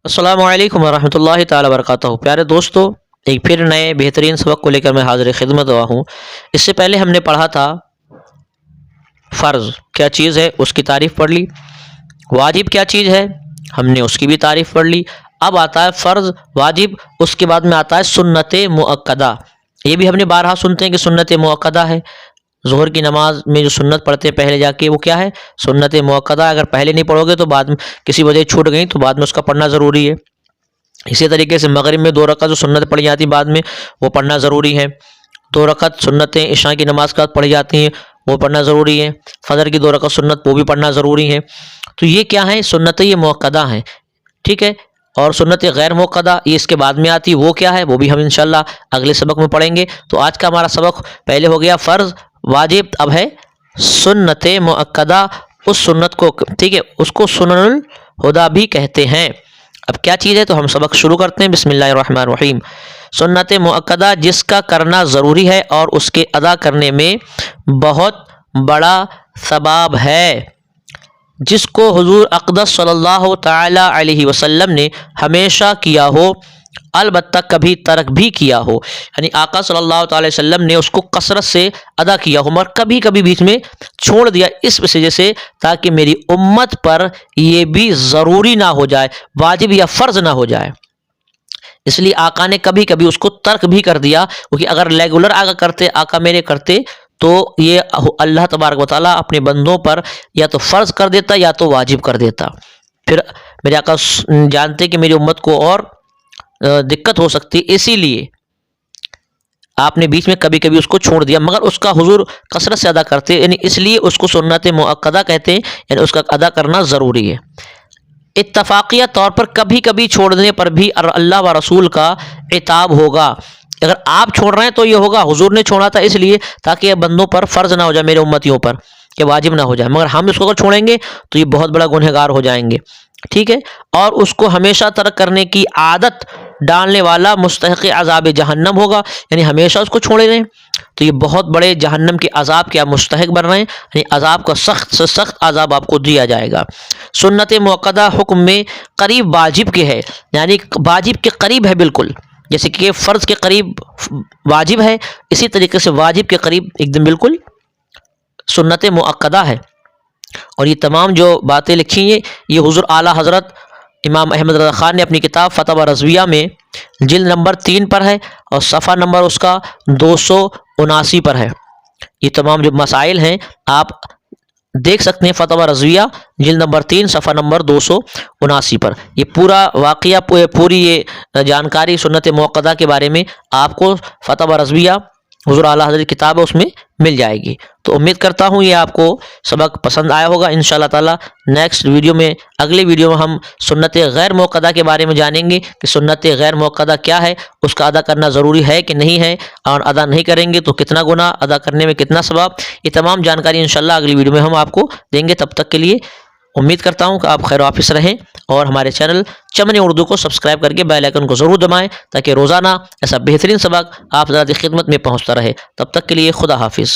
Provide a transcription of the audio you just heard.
अस्सलामु अलैकुम वरहमतुल्लाहि ताला वबरकातुहू। प्यारे दोस्तों, एक फिर नए बेहतरीन सबक को लेकर मैं हाज़िर खिदमत हुआ हूँ। इससे पहले हमने पढ़ा था फ़र्ज़ क्या चीज़ है, उसकी तारीफ़ पढ़ ली। वाजिब क्या चीज़ है, हमने उसकी भी तारीफ़ पढ़ ली। अब आता है फ़र्ज़, वाजिब, उसके बाद में आता है सुन्नत मुअक्कदा। ये भी हमने बारहा सुनते हैं कि सुन्नत मुअक्कदा है। ज़ोहर की नमाज में जो सुन्नत पढ़ते हैं पहले जाके, वो क्या है, सुन्नत मुअक्कदा। अगर पहले नहीं पढ़ोगे तो बाद में किसी वजह छूट गई तो बाद में उसका पढ़ना ज़रूरी है। इसी तरीके से मगरिब में 2 रकात जो सुन्नत पढ़ी जाती है बाद में, वो पढ़ना ज़रूरी है। 2 रकात सुन्नतें इशा की नमाज के बाद पढ़ी जाती हैं, वो पढ़ना ज़रूरी है। फ़जर की 2 रकात सुन्नत, वो भी पढ़ना ज़रूरी है। तो ये क्या है, सुन्नत ये मुअक्कदा हैं, ठीक है। और सुन्नत गैर मुअक्कदा ये इसके बाद में आती है, वो क्या है, वो भी हम इंशाल्लाह अगले सबक में पढ़ेंगे। तो आज का हमारा सबक पहले हो गया फ़र्ज़ वाजिब, अब है सुन्नत मुअक्कदा। उस सुन्नत को, ठीक है, उसको सुननुल हुदा भी कहते हैं। अब क्या चीज़ है, तो हम सबक शुरू करते हैं। बिस्मिल्लाहिर्रहमानिर्रहीम। सुन्नत मुअक्कदा जिसका करना ज़रूरी है और उसके अदा करने में बहुत बड़ा सवाब है, जिसको हुज़ूर अक़दस सल्लल्लाहु ताला अलैहि वसल्लम ने हमेशा किया हो, अलबत्ता कभी तर्क भी किया हो। यानी आका सल्लल्लाहु अलैहि वसल्लम ने उसको कसरत से अदा किया हो मगर कभी कभी बीच में छोड़ दिया, इस वजह से ताकि मेरी उम्मत पर ये भी ज़रूरी ना हो जाए, वाजिब या फ़र्ज़ ना हो जाए। इसलिए आका ने कभी कभी उसको तर्क भी कर दिया, क्योंकि अगर रेगुलर आका मेरे करते तो ये अल्लाह तबारक व तआला अपने बंदों पर या तो फ़र्ज़ कर देता या तो वाजिब कर देता। फिर मेरे आका जानते कि मेरी उम्मत को और दिक्कत हो सकती, इसीलिए आपने बीच में कभी कभी उसको छोड़ दिया, मगर उसका हुजूर कसरत से अदा करते, यानी इसलिए उसको सुन्नत मुअक्कदा कहते हैं, यानी उसका अदा करना ज़रूरी है। इत्तफ़ाक़िया तौर पर कभी कभी छोड़ने पर भी अल्लाह व रसूल का इताब होगा। अगर आप छोड़ रहे हैं तो ये होगा, हुजूर ने छोड़ा था इसलिए ताकि ये बंदों पर फ़र्ज़ ना हो जाए, मेरे उम्मतियों पर कि वाजिब ना हो जाए, मगर हम इसको अगर छोड़ेंगे तो ये बहुत बड़ा गुनहगार हो जाएंगे, ठीक है। और उसको हमेशा तर्क करने की आदत डालने वाला मुस्तहिक़ अज़ाब जहन्नम होगा, यानी हमेशा उसको छोड़े रहें तो ये बहुत बड़े जहन्नम के अज़ाब के आप मुस्तहिक़ बन रहे हैं, यानी अज़ाब का सख्त से सख्त अज़ाब आपको दिया जाएगा। सुन्नत मुअक्कदा हुक्म में करीब वाजिब के है, यानी वाजिब के करीब है बिल्कुल, जैसे कि फ़र्ज़ के करीब वाजिब है, इसी तरीके से वाजिब के करीब एकदम बिल्कुल सुन्नत मुअक्कदा है। और ये तमाम जो बातें लिखी हैं ये हुज़ूर आला हज़रत इमाम अहमद रज़ा ख़ान ने अपनी किताब फ़तवा रज़विया में जिल्द नंबर 3 पर है और सफ़ा नंबर उसका 279 पर है। ये तमाम जो मसाइल हैं आप देख सकते हैं फ़तवा रज़विया जिल्द नंबर 3 सफ़ा नंबर 279 पर। ये पूरा वाक़या, पूरी ये जानकारी सुन्नत मुअक्कदा के बारे में आपको फ़तवा रज़विया हुज़ूर आला हज़रत की किताब है उसमें मिल जाएगी। तो उम्मीद करता हूँ ये आपको सबक पसंद आया होगा। इंशाअल्लाह ताला नेक्स्ट वीडियो में, अगले वीडियो में हम सुन्नत गैर मुअक्कदा के बारे में जानेंगे कि सुन्नत गैर मुअक्कदा क्या है, उसका अदा करना ज़रूरी है कि नहीं है, और अदा नहीं करेंगे तो कितना गुनाह, अदा करने में कितना सवाब। ये तमाम जानकारी इंशाअल्लाह अगली वीडियो में हम आपको देंगे। तब तक के लिए उम्मीद करता हूँ कि आप खैर वाफिस रहें और हमारे चैनल चमन उर्दू को सब्सक्राइब करके बेल आइकन को ज़रूर दबाएं ताकि रोज़ाना ऐसा बेहतरीन सबक आप ज़रा खिदमत में पहुँचता रहे। तब तक के लिए खुदा हाफिज़।